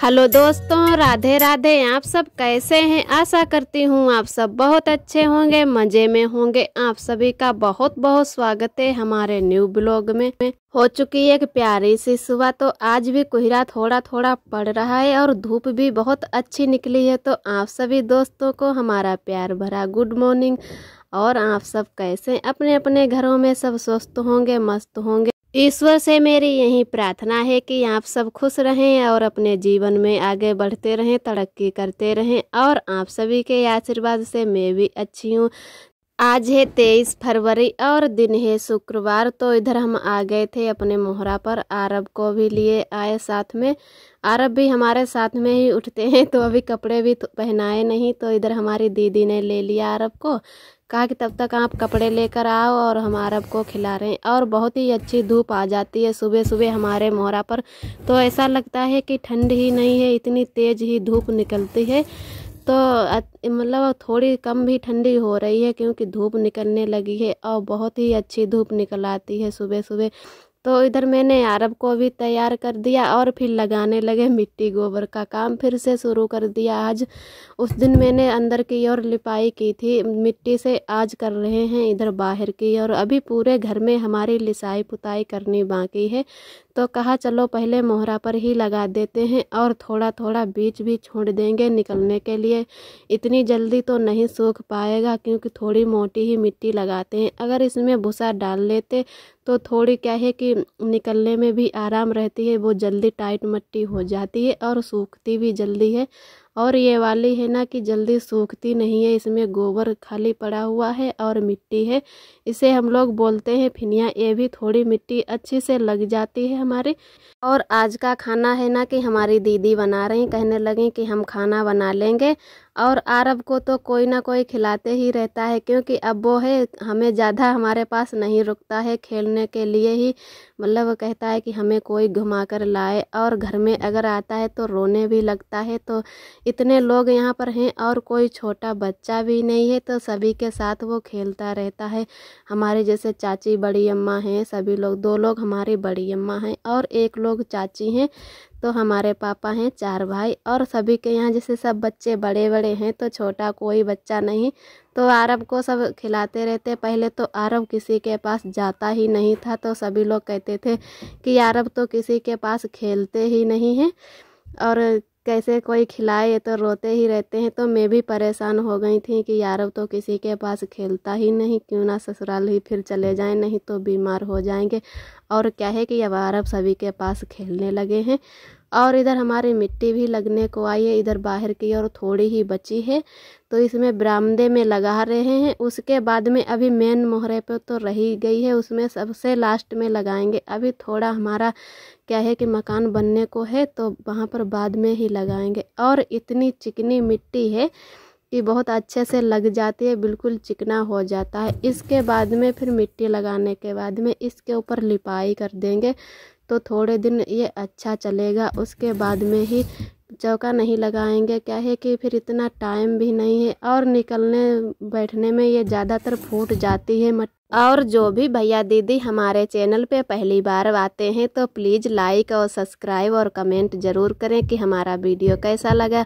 Hello दोस्तों, राधे राधे। आप सब कैसे हैं? आशा करती हूँ आप सब बहुत अच्छे होंगे, मज़े में होंगे। आप सभी का बहुत बहुत स्वागत है हमारे न्यू ब्लॉग में। हो चुकी है एक प्यारी सी सुबह, तो आज भी कोहरा थोड़ा थोड़ा पड़ रहा है और धूप भी बहुत अच्छी निकली है। तो आप सभी दोस्तों को हमारा प्यार भरा गुड मॉर्निंग। और आप सब कैसे अपने अपने घरों में सब स्वस्थ होंगे, मस्त होंगे। ईश्वर से मेरी यही प्रार्थना है कि आप सब खुश रहें और अपने जीवन में आगे बढ़ते रहें, तरक्की करते रहें। और आप सभी के आशीर्वाद से मैं भी अच्छी हूँ। आज है 23 फरवरी और दिन है शुक्रवार। तो इधर हम आ गए थे अपने मोहरा पर, आरब को भी लिए आए साथ में। आरब भी हमारे साथ में ही उठते हैं, तो अभी कपड़े भी पहनाए नहीं। तो इधर हमारी दीदी ने ले लिया आरब को, कहा कि तब तक आप कपड़े लेकर आओ और हम आरब को खिला रहे हैं। और बहुत ही अच्छी धूप आ जाती है सुबह सुबह हमारे मोहरा पर, तो ऐसा लगता है कि ठंड ही नहीं है, इतनी तेज़ ही धूप निकलती है। तो मतलब थोड़ी कम भी ठंडी हो रही है क्योंकि धूप निकलने लगी है और बहुत ही अच्छी धूप निकल आती है सुबह सुबह। तो इधर मैंने आरब को भी तैयार कर दिया और फिर लगाने लगे मिट्टी गोबर का काम, फिर से शुरू कर दिया। आज उस दिन मैंने अंदर की ओर लिपाई की थी मिट्टी से, आज कर रहे हैं इधर बाहर की। और अभी पूरे घर में हमारी लिसाई पुताई करनी बाकी है, तो कहा चलो पहले मोहरा पर ही लगा देते हैं और थोड़ा थोड़ा बीज भी छोड़ देंगे निकलने के लिए। इतनी जल्दी तो नहीं सूख पाएगा क्योंकि थोड़ी मोटी ही मिट्टी लगाते हैं। अगर इसमें भूसा डाल लेते तो थोड़ी क्या है कि निकलने में भी आराम रहती है, वो जल्दी टाइट मिट्टी हो जाती है और सूखती भी जल्दी है। और ये वाली है ना कि जल्दी सूखती नहीं है, इसमें गोबर खाली पड़ा हुआ है और मिट्टी है। इसे हम लोग बोलते हैं फिनिया। ये भी थोड़ी मिट्टी अच्छी से लग जाती है हमारी। और आज का खाना है ना कि हमारी दीदी बना रही, कहने लगी कि हम खाना बना लेंगे। और आरब को तो कोई ना कोई खिलाते ही रहता है क्योंकि अब वो है हमें ज़्यादा हमारे पास नहीं रुकता है, खेलने के लिए ही मतलब कहता है कि हमें कोई घुमा कर लाए। और घर में अगर आता है तो रोने भी लगता है। तो इतने लोग यहाँ पर हैं और कोई छोटा बच्चा भी नहीं है, तो सभी के साथ वो खेलता रहता है। हमारे जैसे चाची बड़ी अम्मा हैं, सभी लोग, 2 लोग हमारी बड़ी अम्मा हैं और 1 लोग चाची हैं। तो हमारे पापा हैं, 4 भाई। और सभी के यहाँ जैसे सब बच्चे बड़े बड़े हैं, तो छोटा कोई बच्चा नहीं। तो आरब को सब खिलाते रहते। पहले तो आरब किसी के पास जाता ही नहीं था, तो सभी लोग कहते थे कि आरब तो किसी के पास खेलते ही नहीं है और कैसे कोई खिलाए, तो रोते ही रहते हैं। तो मैं भी परेशान हो गई थी कि आरब तो किसी के पास खेलता ही नहीं, क्यों ना ससुराल ही फिर चले जाएं, नहीं तो बीमार हो जाएंगे। और क्या है कि अब आरब सभी के पास खेलने लगे हैं। और इधर हमारी मिट्टी भी लगने को आई है, इधर बाहर की और थोड़ी ही बची है, तो इसमें बरामदे में लगा रहे हैं। उसके बाद में अभी मेन मोहरे पे तो रही गई है, उसमें सबसे लास्ट में लगाएंगे। अभी थोड़ा हमारा क्या है कि मकान बनने को है, तो वहाँ पर बाद में ही लगाएंगे। और इतनी चिकनी मिट्टी है कि बहुत अच्छे से लग जाती है, बिल्कुल चिकना हो जाता है। इसके बाद में फिर मिट्टी लगाने के बाद में इसके ऊपर लिपाई कर देंगे, तो थोड़े दिन ये अच्छा चलेगा। उसके बाद में ही चौका नहीं लगाएंगे, क्या है कि फिर इतना टाइम भी नहीं है और निकलने बैठने में ये ज़्यादातर फूट जाती है और जो भी भैया दीदी हमारे चैनल पे पहली बार आते हैं तो प्लीज़ लाइक और सब्सक्राइब और कमेंट ज़रूर करें कि हमारा वीडियो कैसा लगा।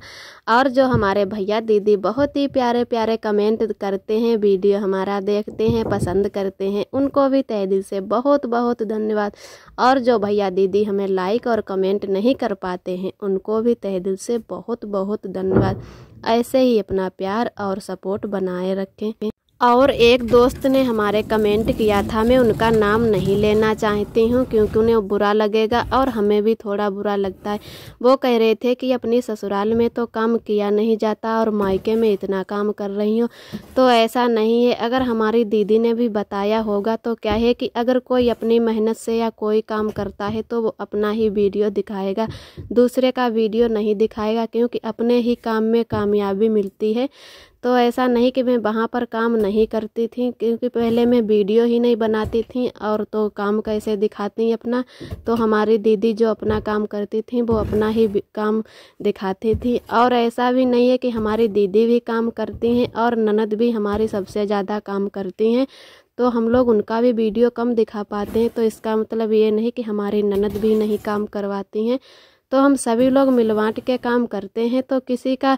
और जो हमारे भैया दीदी बहुत ही प्यारे प्यारे कमेंट करते हैं, वीडियो हमारा देखते हैं, पसंद करते हैं, उनको भी तहे दिल से बहुत बहुत धन्यवाद। और जो भैया दीदी हमें लाइक और कमेंट नहीं कर पाते हैं, उनको भी तहे दिल से बहुत बहुत धन्यवाद। ऐसे ही अपना प्यार और सपोर्ट बनाए रखें। और एक दोस्त ने हमारे कमेंट किया था, मैं उनका नाम नहीं लेना चाहती हूँ क्योंकि उन्हें बुरा लगेगा और हमें भी थोड़ा बुरा लगता है। वो कह रहे थे कि अपनी ससुराल में तो काम किया नहीं जाता और मायके में इतना काम कर रही हूँ। तो ऐसा नहीं है, अगर हमारी दीदी ने भी बताया होगा तो क्या है कि अगर कोई अपनी मेहनत से या कोई काम करता है तो वो अपना ही वीडियो दिखाएगा, दूसरे का वीडियो नहीं दिखाएगा, क्योंकि अपने ही काम में कामयाबी मिलती है। तो ऐसा नहीं कि मैं वहाँ पर काम नहीं करती थी, क्योंकि पहले मैं वीडियो ही नहीं बनाती थी और तो काम कैसे दिखाती अपना। तो हमारी दीदी जो अपना काम करती थी वो अपना ही काम दिखाती थी। और ऐसा भी नहीं है कि हमारी दीदी भी काम करती हैं और ननद भी हमारी सबसे ज़्यादा काम करती हैं, तो हम लोग उनका भी वीडियो कम दिखा पाते हैं। तो इसका मतलब ये नहीं कि हमारी ननद भी नहीं काम करवाती हैं। तो हम सभी लोग मिल बाँट के काम करते हैं, तो किसी का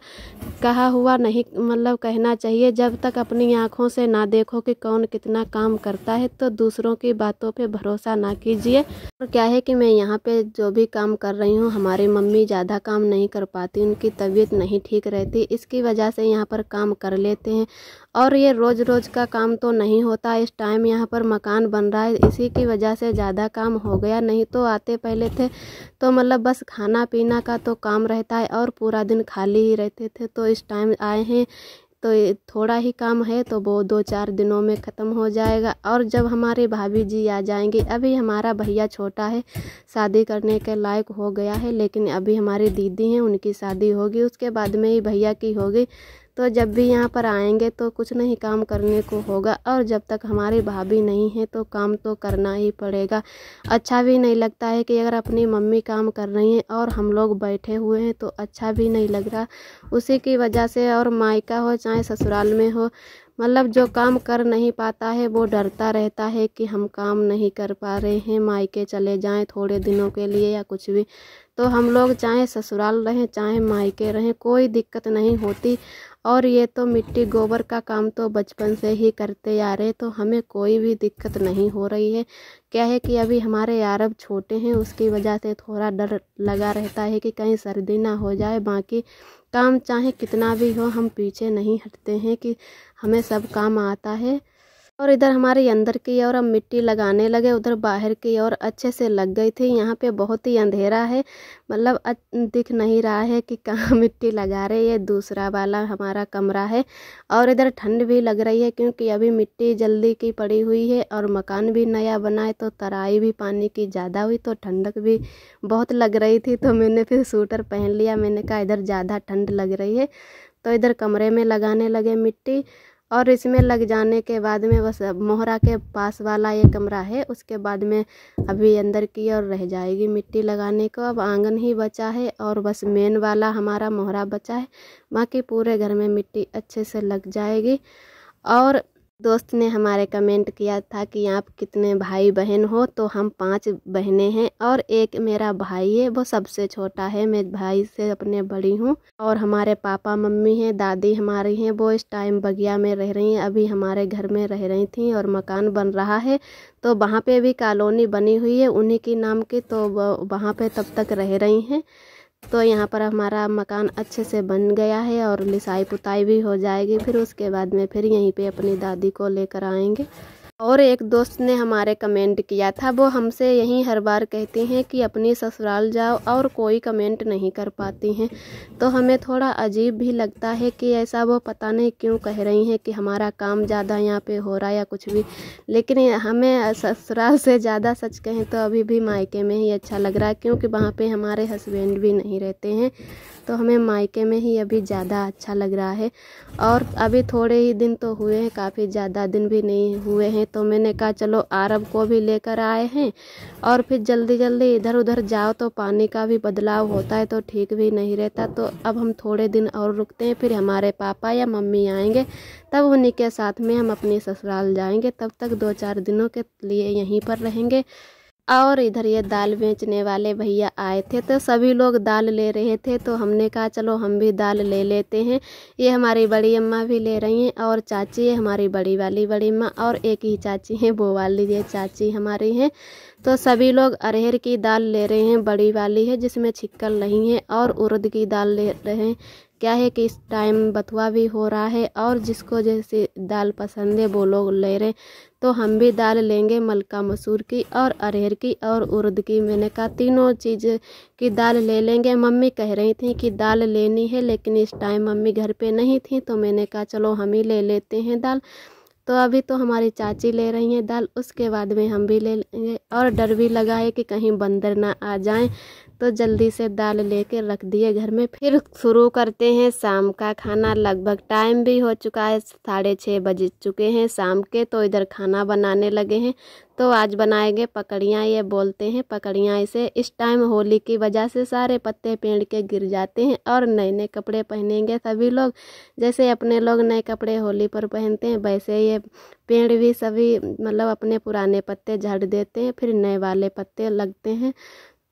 कहा हुआ नहीं मतलब कहना चाहिए। जब तक अपनी आँखों से ना देखो कि कौन कितना काम करता है, तो दूसरों की बातों पे भरोसा ना कीजिए। और क्या है कि मैं यहाँ पे जो भी काम कर रही हूँ, हमारी मम्मी ज़्यादा काम नहीं कर पाती, उनकी तबीयत नहीं ठीक रहती, इसकी वजह से यहाँ पर काम कर लेते हैं। और ये रोज़ रोज़ का काम तो नहीं होता, इस टाइम यहाँ पर मकान बन रहा है, इसी की वजह से ज़्यादा काम हो गया। नहीं तो आते पहले थे तो मतलब बस खाना पीना का तो काम रहता है और पूरा दिन खाली ही रहते थे। तो इस टाइम आए हैं तो थोड़ा ही काम है, तो वो 2-4 दिनों में ख़त्म हो जाएगा। और जब हमारे भाभी जी आ जाएंगे, अभी हमारा भैया छोटा है, शादी करने के लायक हो गया है, लेकिन अभी हमारी दीदी हैं, उनकी शादी होगी, उसके बाद में ही भैया की होगी। तो जब भी यहाँ पर आएंगे तो कुछ नहीं काम करने को होगा। और जब तक हमारी भाभी नहीं है तो काम तो करना ही पड़ेगा। अच्छा भी नहीं लगता है कि अगर अपनी मम्मी काम कर रही हैं और हम लोग बैठे हुए हैं, तो अच्छा भी नहीं लग रहा। उसी की वजह से, और मायका हो चाहे ससुराल में हो, मतलब जो काम कर नहीं पाता है वो डरता रहता है कि हम काम नहीं कर पा रहे हैं, मायके चले जाएं थोड़े दिनों के लिए या कुछ भी। तो हम लोग चाहे ससुराल रहें चाहे मायके रहें, कोई दिक्कत नहीं होती। और ये तो मिट्टी गोबर का काम तो बचपन से ही करते आ रहे, तो हमें कोई भी दिक्कत नहीं हो रही है। क्या है कि अभी हमारे यारब छोटे हैं, उसकी वजह से थोड़ा डर लगा रहता है कि कहीं सर्दी ना हो जाए। बाकी काम चाहे कितना भी हो, हम पीछे नहीं हटते हैं कि हमें सब काम आता है। और इधर हमारे अंदर की ओर अब मिट्टी लगाने लगे, उधर बाहर की ओर अच्छे से लग गई थी। यहाँ पे बहुत ही अंधेरा है, मतलब दिख नहीं रहा है कि कहाँ मिट्टी लगा रहे। ये दूसरा वाला हमारा कमरा है। और इधर ठंड भी लग रही है क्योंकि अभी मिट्टी जल्दी की पड़ी हुई है और मकान भी नया बना है, तो तराई भी पानी की ज़्यादा हुई, तो ठंडक भी बहुत लग रही थी। तो मैंने फिर स्वेटर पहन लिया, मैंने कहा इधर ज़्यादा ठंड लग रही है। तो इधर कमरे में लगाने लगे मिट्टी। और इसमें लग जाने के बाद में बस मोहरा के पास वाला ये कमरा है, उसके बाद में अभी अंदर की ओर रह जाएगी मिट्टी लगाने को। अब आंगन ही बचा है और बस मेन वाला हमारा मोहरा बचा है, बाकी पूरे घर में मिट्टी अच्छे से लग जाएगी। और दोस्त ने हमारे कमेंट किया था कि आप कितने भाई बहन हो, तो हम 5 बहनें हैं और एक मेरा भाई है, वो सबसे छोटा है। मैं भाई से अपने बड़ी हूँ। और हमारे पापा मम्मी हैं, दादी हमारी हैं, वो इस टाइम बगिया में रह रही हैं, अभी हमारे घर में रह रही थी। और मकान बन रहा है, तो वहाँ पे भी कॉलोनी बनी हुई है उन्हीं की नाम की, तो वहाँ पे तब तक रह रही हैं। तो यहाँ पर हमारा मकान अच्छे से बन गया है और लिसाई पुताई भी हो जाएगी। फिर उसके बाद में फिर यहीं पे अपनी दादी को लेकर आएंगे। और एक दोस्त ने हमारे कमेंट किया था, वो हमसे यही हर बार कहती हैं कि अपनी ससुराल जाओ, और कोई कमेंट नहीं कर पाती हैं। तो हमें थोड़ा अजीब भी लगता है कि ऐसा वो पता नहीं क्यों कह रही हैं कि हमारा काम ज़्यादा यहाँ पे हो रहा है या कुछ भी। लेकिन हमें ससुराल से ज़्यादा सच कहें तो अभी भी मायके में ही अच्छा लग रहा है, क्योंकि वहाँ पे हमारे हस्बैंड भी नहीं रहते हैं, तो हमें मायके में ही अभी ज़्यादा अच्छा लग रहा है। और अभी थोड़े ही दिन तो हुए हैं, काफ़ी ज़्यादा दिन भी नहीं हुए हैं, तो मैंने कहा चलो आरब को भी लेकर आए हैं। और फिर जल्दी जल्दी इधर उधर जाओ तो पानी का भी बदलाव होता है, तो ठीक भी नहीं रहता। तो अब हम थोड़े दिन और रुकते हैं, फिर हमारे पापा या मम्मी आएंगे, तब उन्हीं के साथ में हम अपनी ससुराल जाएंगे। तब तक 2-4 दिनों के लिए यहीं पर रहेंगे। और इधर ये दाल बेचने वाले भैया आए थे, तो सभी लोग दाल ले रहे थे, तो हमने कहा चलो हम भी दाल ले लेते हैं। ये हमारी बड़ी अम्मा भी ले रही हैं, और चाची है हमारी बड़ी वाली बड़ी अम्मा, और एक ही चाची हैं, वो वाली ये चाची हमारी हैं। तो सभी लोग अरहर की दाल ले रहे हैं, बड़ी वाली है जिसमें छिक्कल नहीं है, और उड़द की दाल ले रहे हैं। क्या है कि इस टाइम बथुआ भी हो रहा है, और जिसको जैसे दाल पसंद है वो लोग ले रहे हैं। तो हम भी दाल लेंगे, मलका मसूर की और अरहर की और उड़द की। मैंने कहा तीनों चीज़ की दाल ले लेंगे। मम्मी कह रही थी कि दाल लेनी है, लेकिन इस टाइम मम्मी घर पे नहीं थी, तो मैंने कहा चलो हम ही ले लेते हैं दाल। तो अभी तो हमारी चाची ले रही हैं दाल, उसके बाद में हम भी ले लेंगे। और डर भी लगा है कि कहीं बंदर ना आ जाएं, तो जल्दी से दाल लेके रख दिए घर में। फिर शुरू करते हैं शाम का खाना। लगभग टाइम भी हो चुका है, 6:30 बज चुके हैं शाम के। तो इधर खाना बनाने लगे हैं। तो आज बनाएंगे पकड़ियाँ। ये बोलते हैं पकड़ियाँ इसे। इस टाइम होली की वजह से सारे पत्ते पेड़ के गिर जाते हैं, और नए नए कपड़े पहनेंगे सभी लोग। जैसे अपने लोग नए कपड़े होली पर पहनते हैं, वैसे ये पेड़ भी सभी मतलब अपने पुराने पत्ते झाड़ देते हैं, फिर नए वाले पत्ते लगते हैं।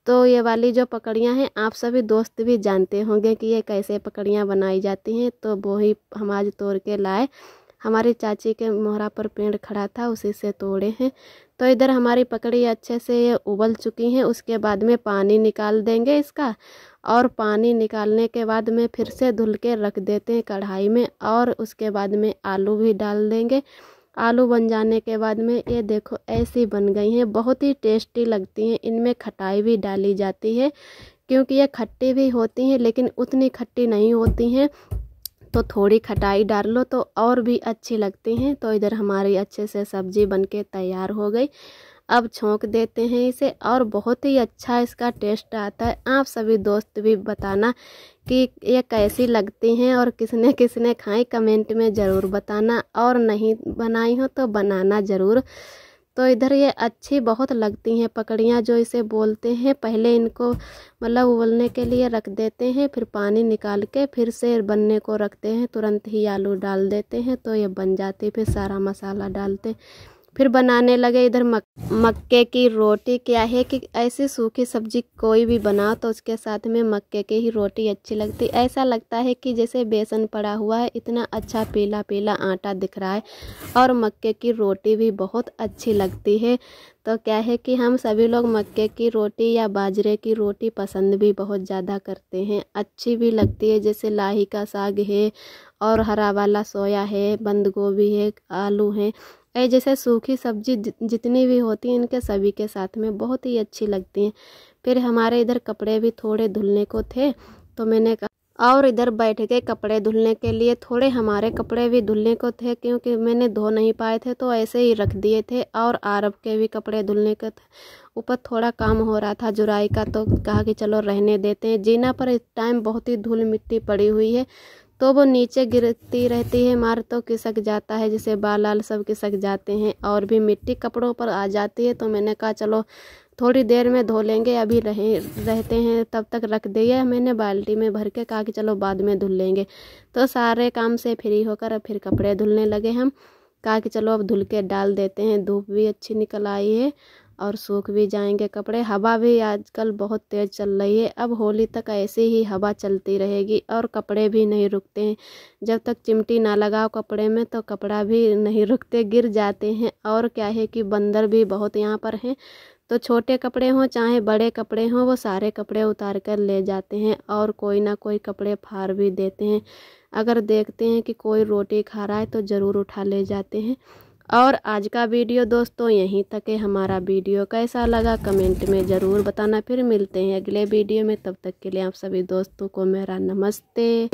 तो ये वाली जो पकड़ियाँ हैं आप सभी दोस्त भी जानते होंगे कि ये कैसे पकड़ियाँ बनाई जाती हैं। तो वो ही हम आज तोड़ के लाए। हमारी चाची के मोहरा पर पेड़ खड़ा था, उसी से तोड़े हैं। तो इधर हमारी पकड़ी अच्छे से ये उबल चुकी हैं। उसके बाद में पानी निकाल देंगे इसका, और पानी निकालने के बाद में फिर से धुल के रख देते हैं कढ़ाई में। और उसके बाद में आलू भी डाल देंगे। आलू बन जाने के बाद में ये देखो ऐसी बन गई हैं, बहुत ही टेस्टी लगती हैं। इनमें खटाई भी डाली जाती है, क्योंकि ये खट्टी भी होती हैं लेकिन उतनी खट्टी नहीं होती हैं। तो थोड़ी खटाई डाल लो तो और भी अच्छी लगती हैं। तो इधर हमारी अच्छे से सब्जी बनके तैयार हो गई। अब छोंक देते हैं इसे, और बहुत ही अच्छा इसका टेस्ट आता है। आप सभी दोस्त भी बताना कि ये कैसी लगती हैं, और किसने किसने खाई कमेंट में ज़रूर बताना, और नहीं बनाई हो तो बनाना ज़रूर। तो इधर ये अच्छी बहुत लगती हैं पकड़ियाँ जो इसे बोलते हैं। पहले इनको मतलब उबलने के लिए रख देते हैं, फिर पानी निकाल के फिर से बनने को रखते हैं। तुरंत ही आलू डाल देते हैं तो ये बन जाती। फिर सारा मसाला डालते, फिर बनाने लगे इधर मक्के की रोटी। क्या है कि ऐसी सूखी सब्जी कोई भी बनाओ तो उसके साथ में मक्के की ही रोटी अच्छी लगती। ऐसा लगता है कि जैसे बेसन पड़ा हुआ है, इतना अच्छा पीला पीला आटा दिख रहा है। और मक्के की रोटी भी बहुत अच्छी लगती है। तो क्या है कि हम सभी लोग मक्के की रोटी या बाजरे की रोटी पसंद भी बहुत ज़्यादा करते हैं, अच्छी भी लगती है। जैसे लाही का साग है, और हरा वाला सोया है, बंद गोभी है, आलू है, जैसे सूखी सब्जी जितनी भी होती हैं इनके सभी के साथ में बहुत ही अच्छी लगती हैं। फिर हमारे इधर कपड़े भी थोड़े धुलने को थे, तो मैंने कहा, और इधर बैठ गए कपड़े धुलने के लिए। थोड़े हमारे कपड़े भी धुलने को थे, क्योंकि मैंने धो नहीं पाए थे तो ऐसे ही रख दिए थे। और आरब के भी कपड़े धुलने के थे, ऊपर थोड़ा काम हो रहा था जुराई का, तो कहा कि चलो रहने देते हैं। जीना पर इस टाइम बहुत ही धूल मिट्टी पड़ी हुई है, तो वो नीचे गिरती रहती है, मार तो खिसक जाता है, जैसे बाल आल सब खिसक जाते हैं, और भी मिट्टी कपड़ों पर आ जाती है। तो मैंने कहा चलो थोड़ी देर में धो लेंगे, अभी रहते हैं तब तक रख दिए मैंने बाल्टी में भर के। कहा कि चलो बाद में धुल लेंगे। तो सारे काम से फ्री होकर फिर कपड़े धुलने लगे हम। कहा कि चलो अब धुल के डाल देते हैं। धूप भी अच्छी निकल आई है और सूख भी जाएंगे कपड़े। हवा भी आजकल बहुत तेज़ चल रही है। अब होली तक ऐसे ही हवा चलती रहेगी और कपड़े भी नहीं रुकते हैं। जब तक चिमटी ना लगाओ कपड़े में तो कपड़ा भी नहीं रुकते, गिर जाते हैं। और क्या है कि बंदर भी बहुत यहाँ पर हैं, तो छोटे कपड़े हों चाहे बड़े कपड़े हों, वो सारे कपड़े उतार कर ले जाते हैं, और कोई ना कोई कपड़े फाड़ भी देते हैं। अगर देखते हैं कि कोई रोटी खा रहा है तो ज़रूर उठा ले जाते हैं। और आज का वीडियो दोस्तों यहीं तक है। हमारा वीडियो कैसा लगा कमेंट में ज़रूर बताना। फिर मिलते हैं अगले वीडियो में, तब तक के लिए आप सभी दोस्तों को मेरा नमस्ते।